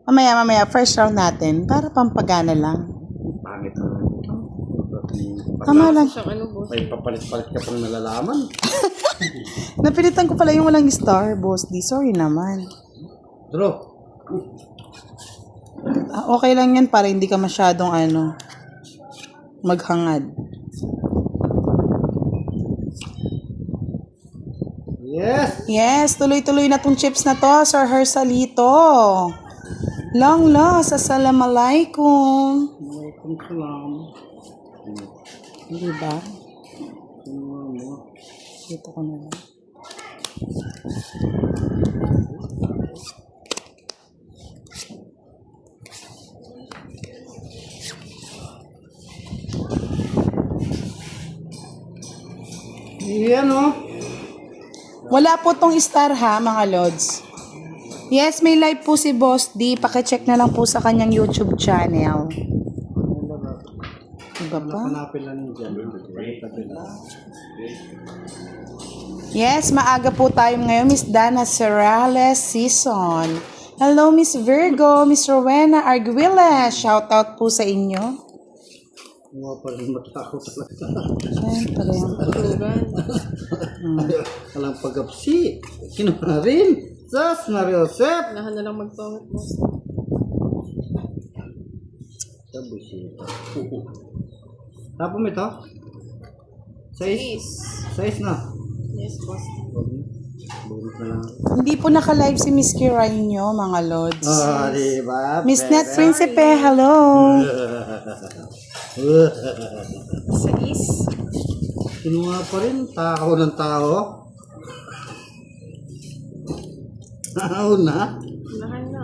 Mamaya, first round natin. Para pampagana lang. Pangit na. Tama lang. May papalit-palit ka pang nalalaman. Napilitan ko pala yung walang star, boss D. Sorry naman. Draw. Okay lang yan para hindi ka masyadong maghangad. Yes! Yes, tuloy-tuloy na tong chips na to, Sir Hersalito. Long loss, assalamualaikum. Waalaikumsalam. Diba? Dito ko na lang. Yan o. Wala po tong star ha, mga lods. Yes, may live po si Boss D. Pakicheck na lang po sa kanyang YouTube channel. Diba pa? Hanapin lang dyan. Yes, maaga po tayo ngayon, Miss Dana Serrales season. Hello, Miss Virgo, Miss Rowena Arguilla. Shout out po sa inyo. Mga pa rin matako talaga. Siyempre. Walang pag-apsi. Kinuha rin. Sus, Mariosep. Lahan na lang mag-comment mo. Sabusita. Tapos mo ito? Size na. Yes, boss. Bunot na lang. Hindi po naka-live si Miss Kirainyo, mga lods. Diba? Miss Net Principe, hello. Kinuha pa rin. Tao ng tao. Tao na. Lahan na.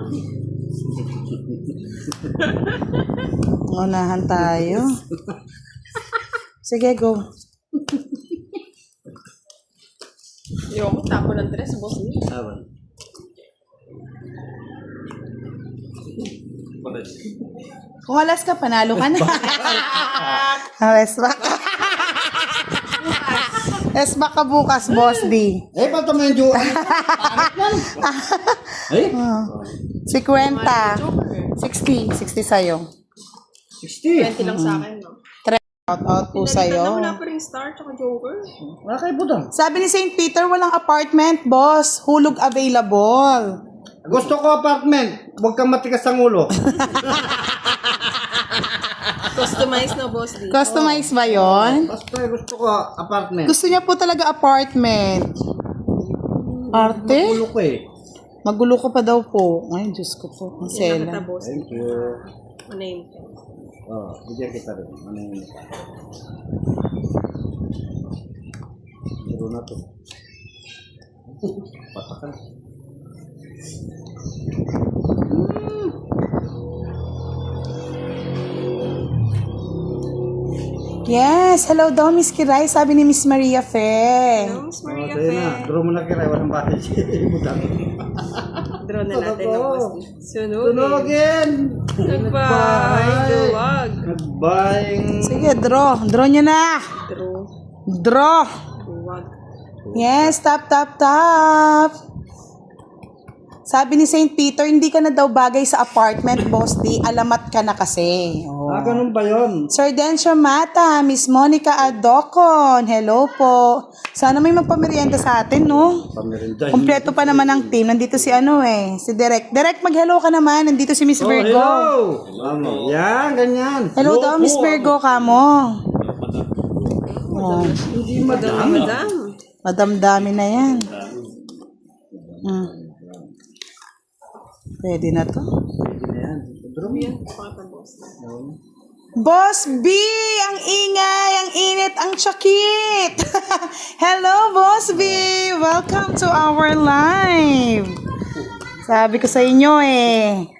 Unahan tayo. Sige, go. Yung tapo ng tres, boss. Saban. Kung alas ka, panalo ka na. Esma ka. Esma ka bukas, Boss D. Pato mo yung Joan. Eh? 50. 60 sa'yo. 60. 20 lang sa akin, no? Shout out po Pinalitan na sa'yo. wala pa rin star tsaka joker. Wala kayo budang. Sabi ni St. Peter, walang apartment, boss. Hulog available. Gusto ko apartment. Huwag kang matigas ang ulo. Customize na, boss. Di. Customize ba yon? Basta gusto ko apartment. Gusto niya po talaga apartment. Arte? Ulo ko eh. Magulo ka pa daw po. Ay, Diyos ko po. Ang Yan sela. kita, boss. Thank you. Name. Bigyan kita rin. Ano yun? Siro na to. Patakan. Yes, hello daw, Miss Kiray. Sabi ni Miss Maria Fe. Hello, Miss Maria Sa'yo na. Fe. Draw mo na kira. Walang bakit siya. Budang. Draw na natin ng boss. Sunugin. Sunugin. Goodbye. Duwag. Nagbaying. Sige, draw. Draw niya na. Draw. Draw. Duwag. Yes, tap. Sabi ni St. Peter, hindi ka na daw bagay sa apartment, Boss D. Alamat ka na kasi. Oh. Ganun ba yun? Sir Dencio Mata, Miss Monica Adocon, hello po. Sana may magpamerienda sa atin, no? Pamirinda. Kompleto pa naman ang team. Nandito si si Direk. Direk, mag-hello ka naman. Nandito si Miss Virgo. Hello! Yan, ganyan. Hello daw, Miss Virgo ka mo. Oh, Hindi madam. Madam. madamdami na yan. Pwede na to. Yan. Draw mo yan. Pakita, boss. Boss B! Ang ingay, ang init, ang tsakit! Hello, Boss B! Welcome to our live! Sabi ko sa inyo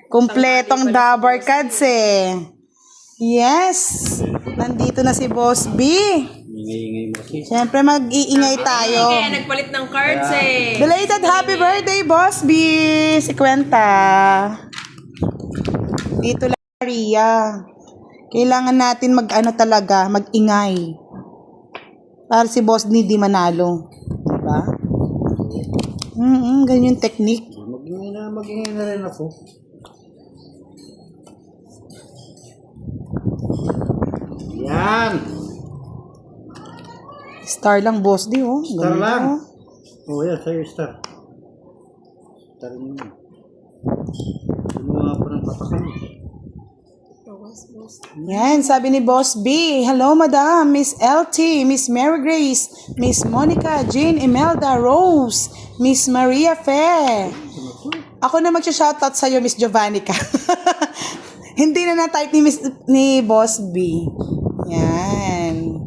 kumpletong Dabar Cards Yes! Nandito na si Boss B! Ingay-ingay mo kasi. Siyempre mag-iingay tayo. Kaya nagpalit ng cards Belated happy birthday, Boss B! Si Kwenta. Dito lang, Maria. Kailangan natin talaga, mag-ingay. Para si Boss ni di manalo. Diba? Ganyan yung technique. Magingay na rin ako. Yan. Star lang, boss D, oh. Star Ganda, lang. oh. Oh, yan. Sa'yo, star. Star mo yan. Gumawa pa ng patakan. Yan, sabi ni Boss B. Hello, Madam, Miss LT, Miss Mary Grace, Miss Monica, Jean, Imelda, Rose, Miss Maria Fe. Ako na magsha-shoutout sa'yo, Miss Giovannica. Hindi na na-type ni Boss B. Yan.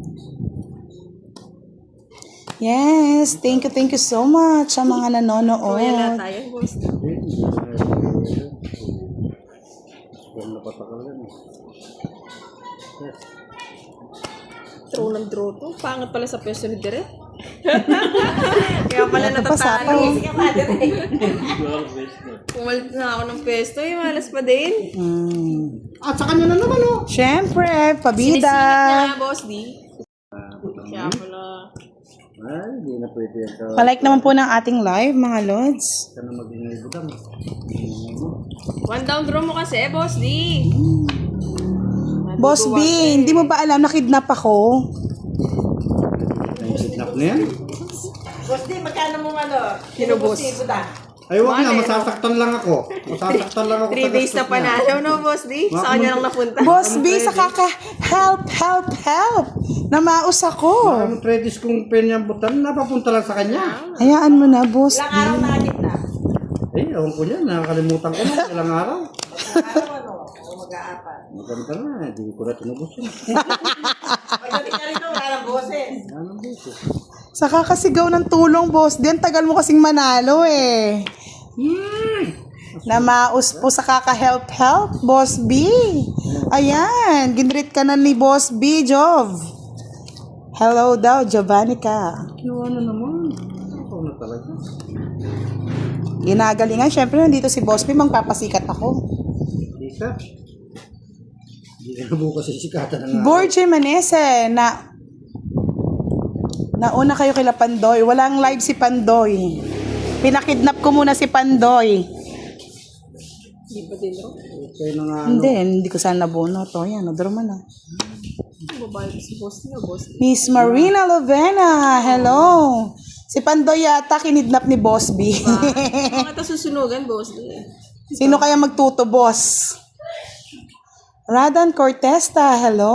Yes, thank you so much sa mga nanonood. Kuya na tayo, boss. Kung napatakan yan. Draw ng draw to. Pangat pala sa pwesto ni Direk. Kaya pala Napasapaw. natatalo. Pumalit na ako ng pwesto. Yung malas pa din. At sa kanya na naman, oh. Siyempre, Sinisingit pabida. niya, boss D. Kaya pala. Ay, hindi na pwede yan. Palike naman po ng ating live, mga lods. Ka na mag-ingay budang. One down draw mo kasi, boss D. Boss B, hindi mo ba alam na kidnap ako? Ay, kidnap na yan. Kinubos. Ay, wag na. Masasaktan lang ako. Masasaktan lang ako. 3 days na panalo, no, boss D? Sa kanya lang napunta. Boss B, sa help. Namaos ako. Ang predis kong penyambutan, napapunta lang sa kanya. Hayaan mo na, Boss B. Eh, ewan ko niyan. Nakakalimutan ko na. Ilang araw. Maganda na. Hindi ko na tinubos yun. Anong beses? Sa kakasigaw ng tulong, Boss D. Ang tagal mo kasing manalo eh. Namaos po sa kaka-help, Boss B. Ayan, ginrit ka na ni Boss B, Jov. Hello daw, Giovannica. Kiwa na naman. Ako na talaga. Ginagalingan, syempre nandito si Boss B, magpapasikat ako. Hindi ka. Hindi ka na bukas sisikatan ng araw. Borje Manese, nauna kayo kila Pandoy. Walang live si Pandoy. Pinakidnap ko muna si Pandoy. Hindi ba din, no? Okay na nga. Hindi ko sana nabuno to. Yan, draw mo na. Babae ko si boss D, no, boss D. Miss Marina Lovena, hello. Si Pandoy yata kinidnap ni Boss B. Bakit susunugan, boss D? Sino kaya magtuto, boss? Radan Cortesta, hello.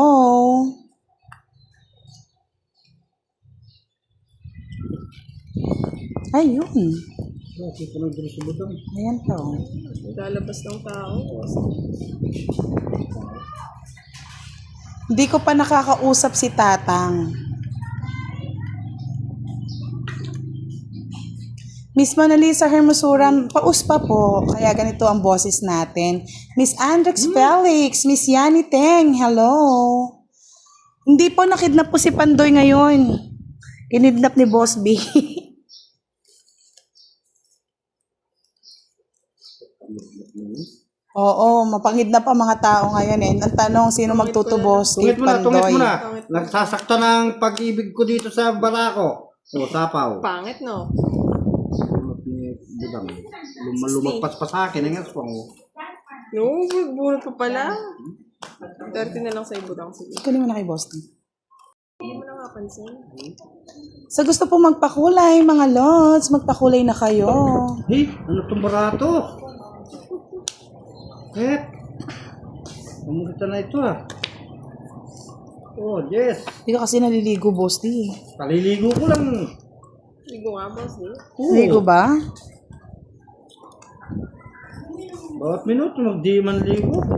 Ayun. Okay, ko nang dulo sa butang. Ayan to. Lalabas ng tao, boss. Hindi ko pa nakakausap si Tatang. Miss Mona Lisa Hermosuran, paus pa po. Kaya ganito ang boses natin. Miss Andrex Felix, Miss Yani Teng, hello. Hindi po nakidnap po si Pandoy ngayon. Kinidnap ni Boss B. Oo, mapangidnap ang mga tao ngayon eh. Ang tanong, sino magtutubos kay Tungit mo Pandoy? na. Nagsasakta ng pag-ibig ko dito sa barako. O, sapaw. Pangit, no? Ni budang. Lumagpas pa sa akin. Ang aswang. No, bunot pa pala. 30 na lang sa ibutang, sige. Kunin mo na kay Boston. Hindi mo na mapansin. Sa gusto po magpakulay, mga lods, magpakulay na kayo. Hey, ano itong barato? Pamukita na ito ah. Oh, yes. Hindi ka kasi naliligo, Boss D. Kaliligo ko lang. Ligo nga, boss D. Naliligo ba? Bawat minuto, magdi man ligo ko.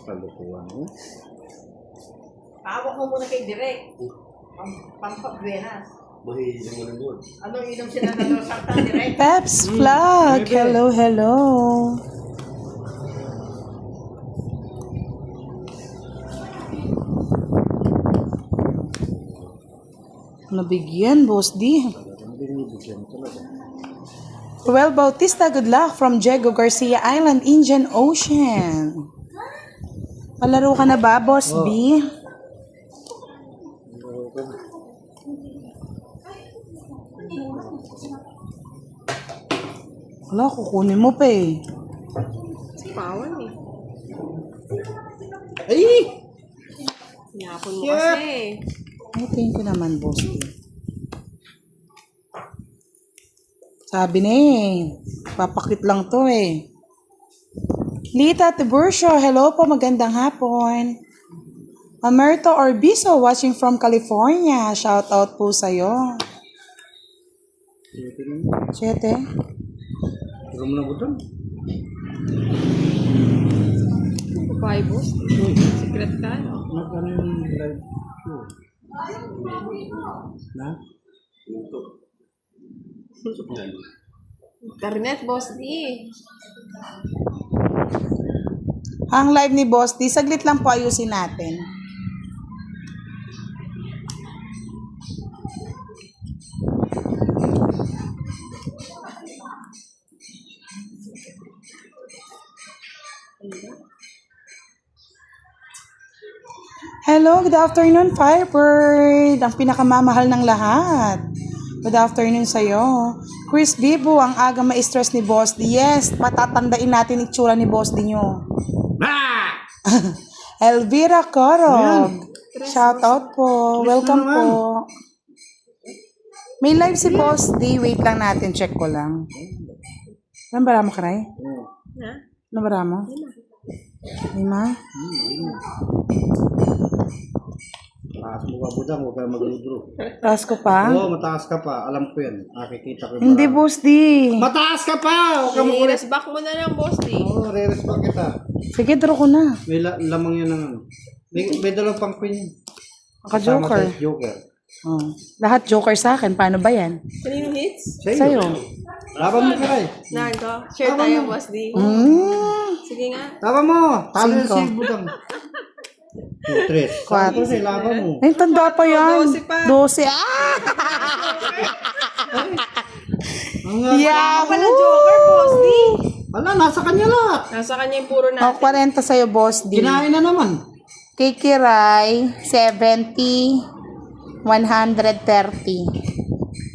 Kalukuhan mo. Hawak mo muna kay Direk. Pampagwenas. Ano inom sila na saktan, Direk? Peps Vlog, hello, hello. Nabigyan, Boss D. Well, Bautista, good luck from Diego Garcia Island, Indian Ocean. Palaro ka na ba, Boss B? Wala, kukunin mo pa eh. Pawan, eh. Ay! Hinapon mo kasi. Ay, thank you naman, boss. Sabi na papakit lang to eh. Lita Tiburcio, hello po, magandang hapon. Amerto Orbizo, watching from California. Shout out po sa'yo. Siyete. Ikaw mo na butang. Bye, boss. Secret ka, no? Ano yung live show? Na? Internet, boss. Di. Ang live ni Boss D, saglit lang po ayusin natin. Hello, good afternoon, Firebird. Ang pinakamamahal ng lahat. Good afternoon sa'yo. Chris Bibo, ang aga ma-stress ni Boss D. Yes, patatandain natin itsura ni Boss D nyo. Elvira Corog. Shout out po. Welcome po. May live si Boss D. Wait lang natin. Check ko lang. Ano ba mo, Karay? Ha? Ano ba mo? Lima? Taas mo ka butang, huwag ka mag-udro. Taas ko pa? Oo, mataas ka pa. Alam ko yan. Nakikita ko yung Hindi, marami. Boss D. Mataas ka pa! Huwag ka mag-udro. I-rest back mo na lang, boss. Di. Oo, re-respect kita. Sige, draw ko na. May lamang yan ng ano. May dalawang pang queen. Naka-joker. Kasama sa joker. Oh. Lahat joker sa akin. Paano ba yan? Kanino hits? Sa'yo. Laban mo ka rin. Nanto. Share tayo, boss. Di. Sige nga. Laban mo! Talo na Cinco. si Budang. Tres. Quatro. Kasi laban mo. Ay, tanda pa yan. 12 pa. 12. Ah! Ang nga. Yeah! Wala joker, boss. Di. Ala, nasa kanya lahat. Nasa kanya yung puro Oh, natin. 40 sa'yo, Boss D. Kinain na naman. Kay Kiray, 70, 130.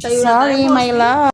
Tayo na Sorry, tayo, boss. my love.